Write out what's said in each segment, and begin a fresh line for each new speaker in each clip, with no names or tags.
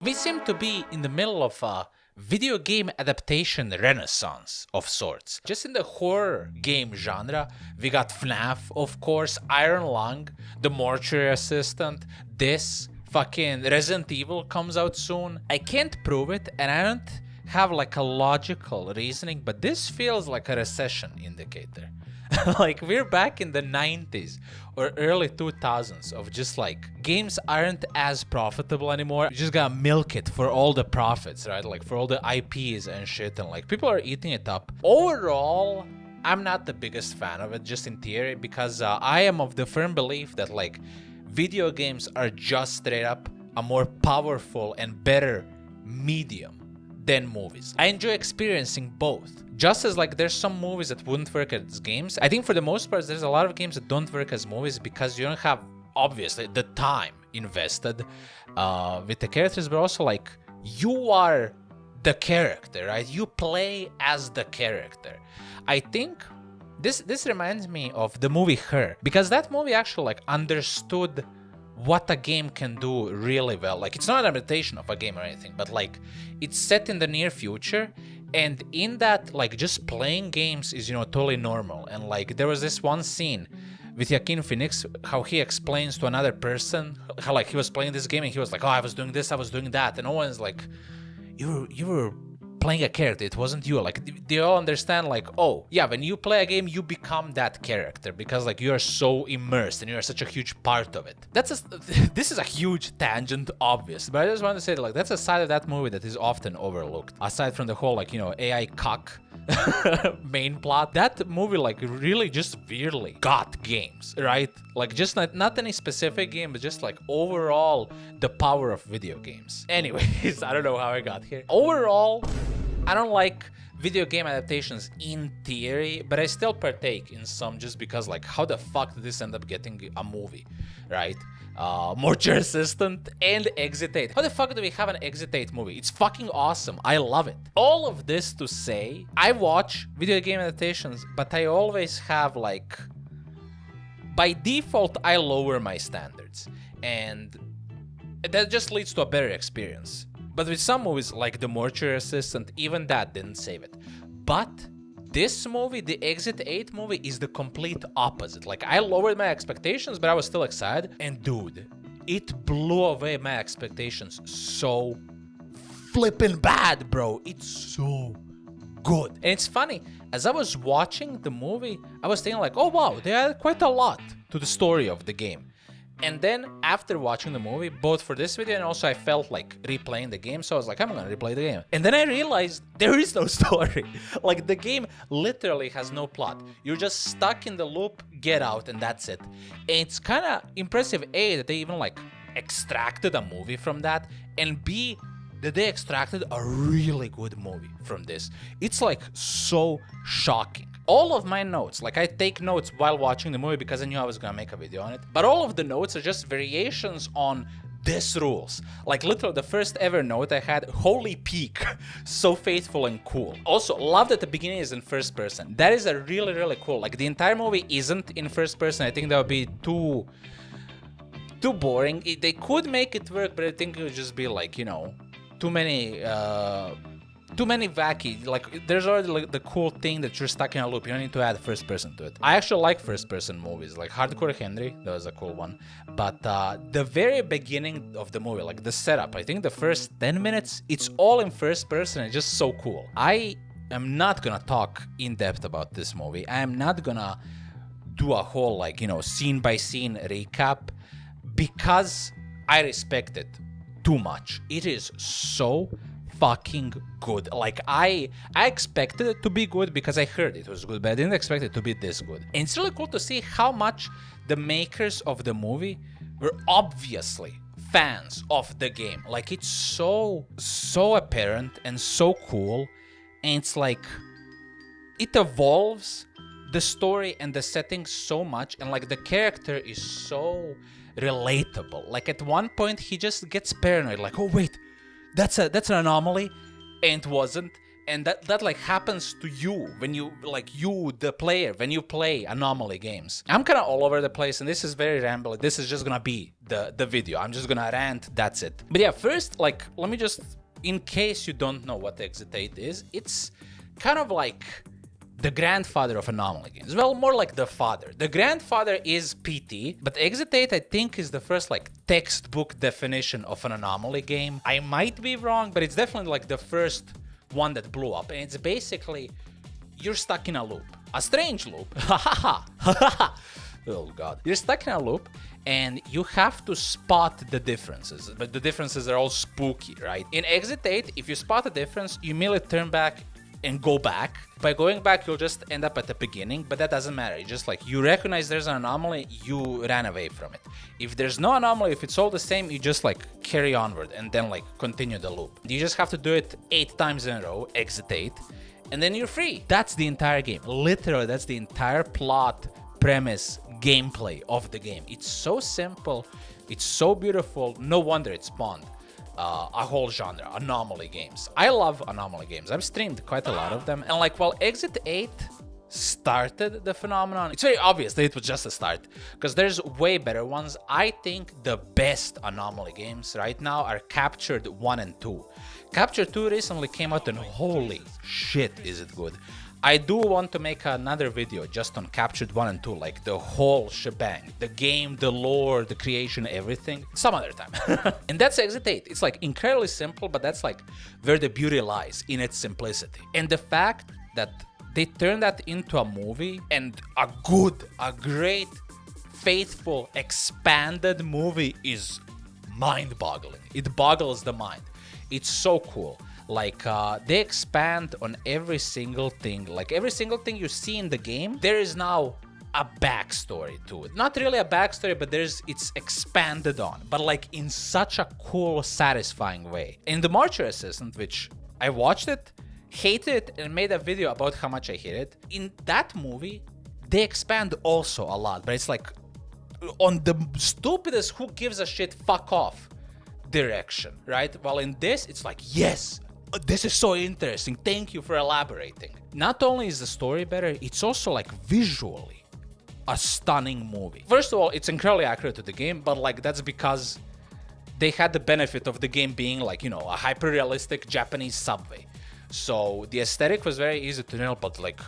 We seem to be in the middle of a video game adaptation renaissance of sorts. Just in the horror game genre, we got FNAF, of course, Iron Lung, The Mortuary Assistant, this, fucking Resident Evil comes out soon. I can't prove it, and I don't have like a logical reasoning, but this feels like a recession indicator. Like we're back in the 90s or early 2000s of just like games aren't as profitable anymore. You just gotta milk it for all the profits, right? Like for all the IPs and shit, and like people are eating it up. Overall, I'm not the biggest fan of it, just in theory, because I am of the firm belief that like video games are just straight up a more powerful and better medium than movies. I enjoy experiencing both. Just as like there's some movies that wouldn't work as games, I think for the most part there's a lot of games that don't work as movies because you don't have, obviously, the time invested with the characters, but also like you are the character, right? You play as the character. I think this reminds me of the movie Her, because that movie actually like understood what a game can do really well. Like it's not an adaptation of a game or anything, but like it's set in the near future, and in that like just playing games is, you know, totally normal. And like there was this one scene with Joaquin Phoenix, how he explains to another person how like he was playing this game and he was like, oh, I was doing this, I was doing that, and no one's like, you were playing a character, it wasn't you. Like they all understand like, oh yeah, when you play a game you become that character because like you are so immersed and you are such a huge part of it. This is a huge tangent, obvious, but I just want to say that, like, that's a side of that movie that is often overlooked, aside from the whole like, you know, AI cock main plot. That movie like really just weirdly got games, right? Like just not any specific game, but just like overall the power of video games. Anyways, I don't know how I got here. Overall, I don't like video game adaptations in theory, but I still partake in some just because like how the fuck did this end up getting a movie, right? Mortuary Assistant and Exit 8. How the fuck do we have an Exit 8 movie? It's fucking awesome. I love it. All of this to say, I watch video game adaptations, but I always have like, by default, I lower my standards, and that just leads to a better experience. But with some movies like The Mortuary Assistant, even that didn't save it. But this movie, the Exit 8 movie, is the complete opposite. Like, I lowered my expectations, but I was still excited. And dude, it blew away my expectations so flippin' bad, bro. It's so good. And it's funny, as I was watching the movie, I was thinking like, oh wow, they added quite a lot to the story of the game. And then after watching the movie, both for this video and also I felt like replaying the game, so I was like, I'm gonna replay the game. And then I realized there is no story. Like the game literally has no plot. You're just stuck in the loop, get out, and that's it. And it's kind of impressive, A, that they even like extracted a movie from that, and B, that they extracted a really good movie from this. It's like so shocking. All of my notes, like I take notes while watching the movie because I knew I was gonna make a video on it, but all of the notes are just variations on this rules. Like literally the first ever note I had, holy peak, so faithful and cool. Also, love that the beginning is in first person. That is a really, really cool. Like the entire movie isn't in first person. I think that would be too boring. They could make it work, but I think it would just be like, you know, too many wacky, like there's already like the cool thing that you're stuck in a loop. You don't need to add first person to it. I actually like first person movies, like Hardcore Henry, that was a cool one. But the very beginning of the movie, like the setup, I think the first 10 minutes, it's all in first person and just so cool. I am not gonna talk in depth about this movie. I am not gonna do a whole like, you know, scene by scene recap because I respect it too much. It is so fucking good. Like I expected it to be good because I heard it was good, but I didn't expect it to be this good. And it's really cool to see how much the makers of the movie were obviously fans of the game. Like it's so apparent and so cool, and it's like it evolves the story and the setting so much, and like the character is so relatable. Like at one point he just gets paranoid, like, oh wait, that's an anomaly, and it wasn't. and that like happens to you when you the player, when you play Anomaly games. I'm kind of all over the place, and this is very rambling. This is just gonna be the video. I'm just gonna rant, that's it. But yeah, first, like, let me just, in case you don't know what Exit 8 is, it's kind of like the grandfather of Anomaly games. Well, more like the father. The grandfather is PT, but Exit 8, I think, is the first like textbook definition of an Anomaly game. I might be wrong, but it's definitely like the first one that blew up. And it's basically, you're stuck in a loop. A strange loop. Oh god. You're stuck in a loop, and you have to spot the differences. But the differences are all spooky, right? In Exit 8, if you spot a difference, you immediately turn back and go back. By going back, you'll just end up at the beginning, but that doesn't matter. It's just like, you recognize there's an anomaly, you ran away from it. If there's no anomaly, if it's all the same, you just like carry onward and then like continue the loop. You just have to do it 8 times in a row, Exit 8, and then you're free. That's the entire game. Literally, that's the entire plot, premise, gameplay of the game. It's so simple, it's so beautiful, no wonder it spawned a whole genre, Anomaly games. I love Anomaly games. I've streamed quite a lot of them. And like, while Exit 8 started the phenomenon, it's very obvious that it was just a start, because there's way better ones. I think the best Anomaly games right now are Captured 1 and 2. Captured 2 recently came out, and holy shit, is it good. I do want to make another video just on Captured 1 and 2, like the whole shebang. The game, the lore, the creation, everything. Some other time. And that's Exit 8. It's like incredibly simple, but that's like where the beauty lies, in its simplicity. And the fact that they turned that into a movie, and a great, faithful, expanded movie, is mind-boggling. It boggles the mind. It's so cool. Like, they expand on every single thing. Like, every single thing you see in the game, there is now a backstory to it. Not really a backstory, but it's expanded on. But like, in such a cool, satisfying way. In The Mortuary Assistant, which I watched it, hated it, and made a video about how much I hate it. In that movie, they expand also a lot. But it's like, on the stupidest, who gives a shit, fuck off direction, right? While in this, it's like, yes, this is so interesting, thank you for elaborating. Not only is the story better, it's also like visually a stunning movie. First of all, it's incredibly accurate to the game, but like, that's because they had the benefit of the game being like, you know, a hyper-realistic Japanese subway. So the aesthetic was very easy to nail, but like,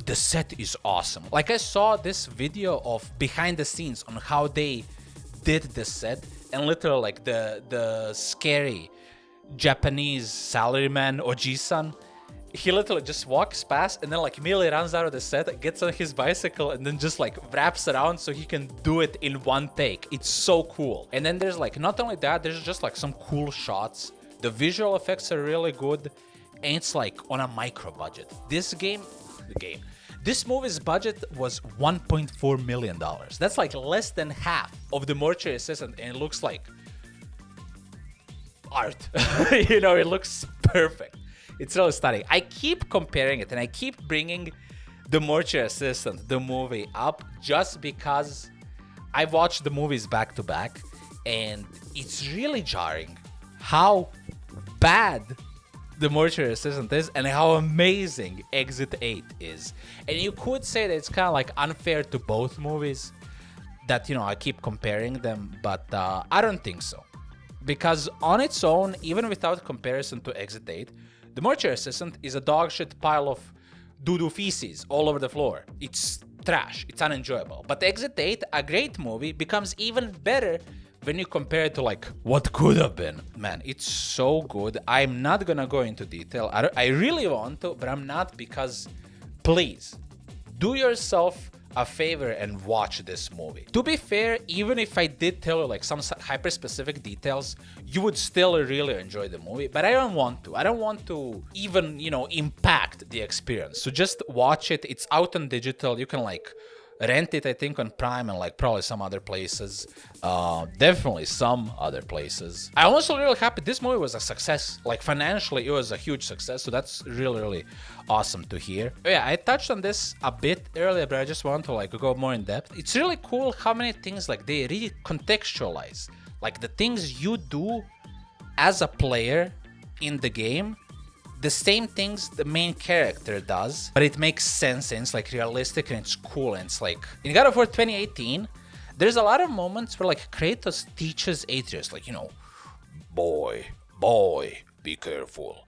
the set is awesome. Like, I saw this video of behind the scenes on how they did the set, and literally like the scary Japanese salaryman, Oji-san, he literally just walks past and then like immediately runs out of the set, gets on his bicycle, and then just like wraps around so he can do it in one take. It's so cool. And then there's like, not only that, there's just like some cool shots. The visual effects are really good, and it's like on a micro budget. This movie's budget was $1.4 million. That's like less than half of The Mortuary Assistant, and it looks like art. You know, it looks perfect. It's really stunning. I keep comparing it, and I keep bringing The Mortuary Assistant, the movie, up just because I've watched the movies back to back, and it's really jarring how bad The Mortuary Assistant is and how amazing Exit 8 is. And you could say that it's kind of like unfair to both movies, that, you know, I keep comparing them, but I don't think so. Because on its own, even without comparison to Exit 8, The Mortuary Assistant is a dogshit pile of doo-doo feces all over the floor. It's trash, it's unenjoyable. But Exit 8, a great movie, becomes even better when you compare it to like what could have been. Man, it's so good. I'm not gonna go into detail. I really want to, but I'm not, because please do yourself a favor and watch this movie. To be fair, even if I did tell you like some hyper specific details, you would still really enjoy the movie, but I don't want to. I don't want to even, you know, impact the experience. So just watch it. It's out on digital. You can like rent it, I think, on Prime and like probably some other places. Definitely some other places. I'm also really happy this movie was a success. Like financially, it was a huge success. So that's really, really awesome to hear. But yeah, I touched on this a bit earlier, but I just want to like go more in depth. It's really cool how many things like they really contextualize. Like the things you do as a player in the game, the same things the main character does, but it makes sense and it's like realistic and it's cool and it's like in God of War 2018, there's a lot of moments where like Kratos teaches Atreus, like, you know, boy, be careful.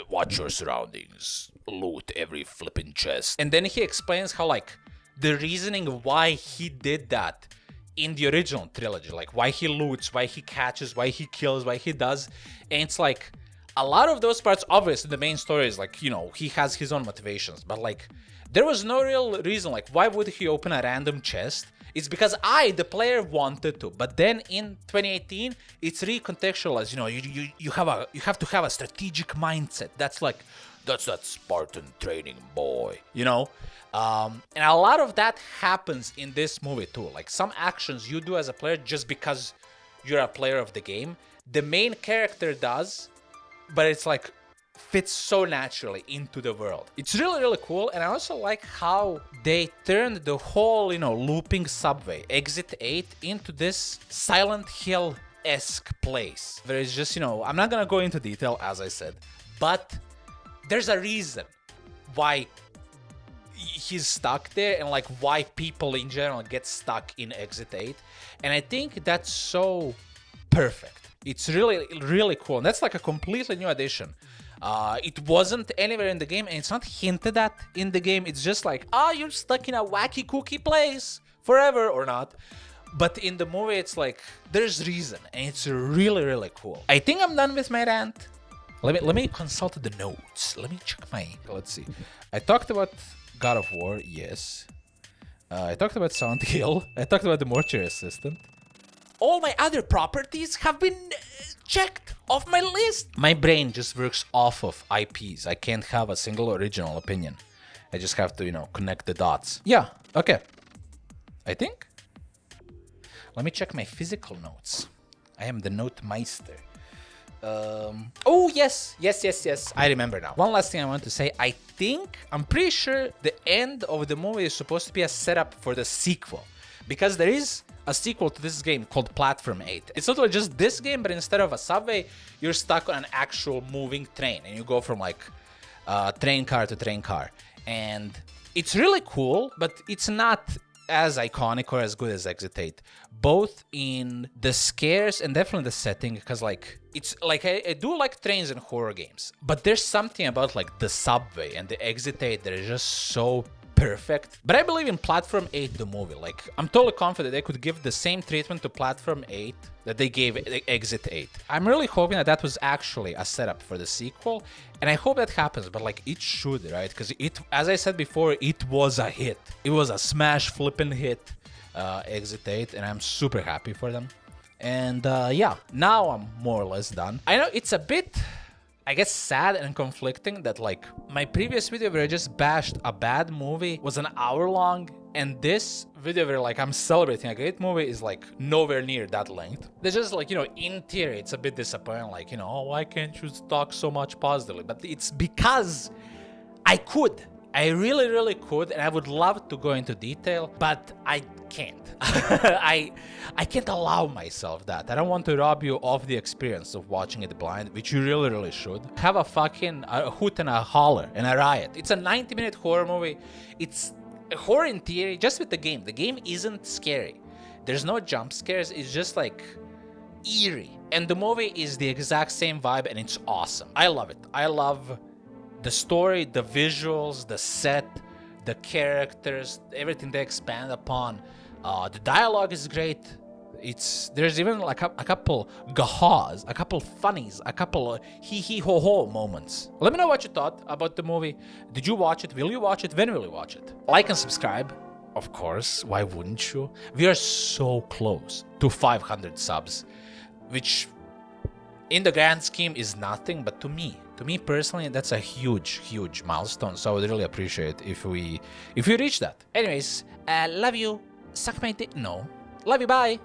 Watch your surroundings. Loot every flipping chest. And then he explains how like the reasoning why he did that in the original trilogy, like why he loots, why he catches, why he kills, why he does. And it's like a lot of those parts, obviously the main story is like, you know, he has his own motivations, but like there was no real reason. Like, why would he open a random chest? It's because the player, wanted to. But then in 2018, it's recontextualized. You know, you have to have a strategic mindset. That's that Spartan training, boy. You know, and a lot of that happens in this movie too. Like some actions you do as a player just because you're a player of the game, the main character does, but it's like fits so naturally into the world. It's really, really cool. And I also like how they turned the whole, you know, looping subway, Exit 8, into this Silent Hill-esque place. There is just, you know, I'm not gonna go into detail, as I said, but there's a reason why he's stuck there and like why people in general get stuck in Exit 8. And I think that's so perfect. It's really, really cool. And that's like a completely new addition. It wasn't anywhere in the game, and it's not hinted at in the game. It's just like, you're stuck in a wacky cookie place forever or not. But in the movie, it's like there's reason, and it's really, really cool. I think I'm done with my rant. Let me consult the notes. Let me check my. Let's see. I talked about God of War, yes. I talked about Silent Hill. I talked about the Mortuary Assistant. All my other properties have been checked off my list. My brain just works off of IPs. I can't have a single original opinion. I just have to, you know, connect the dots. Yeah, okay. I think. Let me check my physical notes. I am the note meister. Oh, yes. I remember now. One last thing I want to say. I'm pretty sure the end of the movie is supposed to be a setup for the sequel. Because there is a sequel to this game called Platform 8. It's literally just this game, but instead of a subway, you're stuck on an actual moving train. And you go from like train car to train car. And it's really cool, but it's not as iconic or as good as Exit 8. Both in the scares and definitely the setting, because like it's like I do like trains in horror games, but there's something about like the subway and the Exit 8 that is just so perfect. But I believe in Platform 8, the movie. Like, I'm totally confident they could give the same treatment to Platform 8 that they gave Exit 8. I'm really hoping that was actually a setup for the sequel, and I hope that happens, but like, it should, right? Because it, as I said before, it was a hit. It was a smash flipping hit, Exit 8, and I'm super happy for them. And yeah, now I'm more or less done. I know it's a bit, I guess, sad and conflicting that like my previous video where I just bashed a bad movie was an hour long, and this video where like I'm celebrating a great movie is like nowhere near that length. They're just like, you know, in theory it's a bit disappointing, like, you know, oh, why can't you talk so much positively? But it's because I could. I really, really could, and I would love to go into detail, but I can't. I can't allow myself that. I don't want to rob you of the experience of watching it blind, which you really, really should. Have a fucking hoot and a holler and a riot. It's a 90-minute horror movie. It's a horror in theory, just with the game. The game isn't scary. There's no jump scares. It's just like eerie. And the movie is the exact same vibe, and it's awesome. I love it. I love the story, the visuals, the set, the characters, everything they expand upon. The dialogue is great. There's even like a couple gahas, a couple funnies, a couple hee ho ho moments. Let me know what you thought about the movie. Did you watch it? Will you watch it? When will you watch it? Like and subscribe, of course. Why wouldn't you? We are so close to 500 subs, which in the grand scheme is nothing, but to me personally, that's a huge milestone. So I would really appreciate if we reach that. Anyways, love you. Suck my dick. No. Love you. Bye.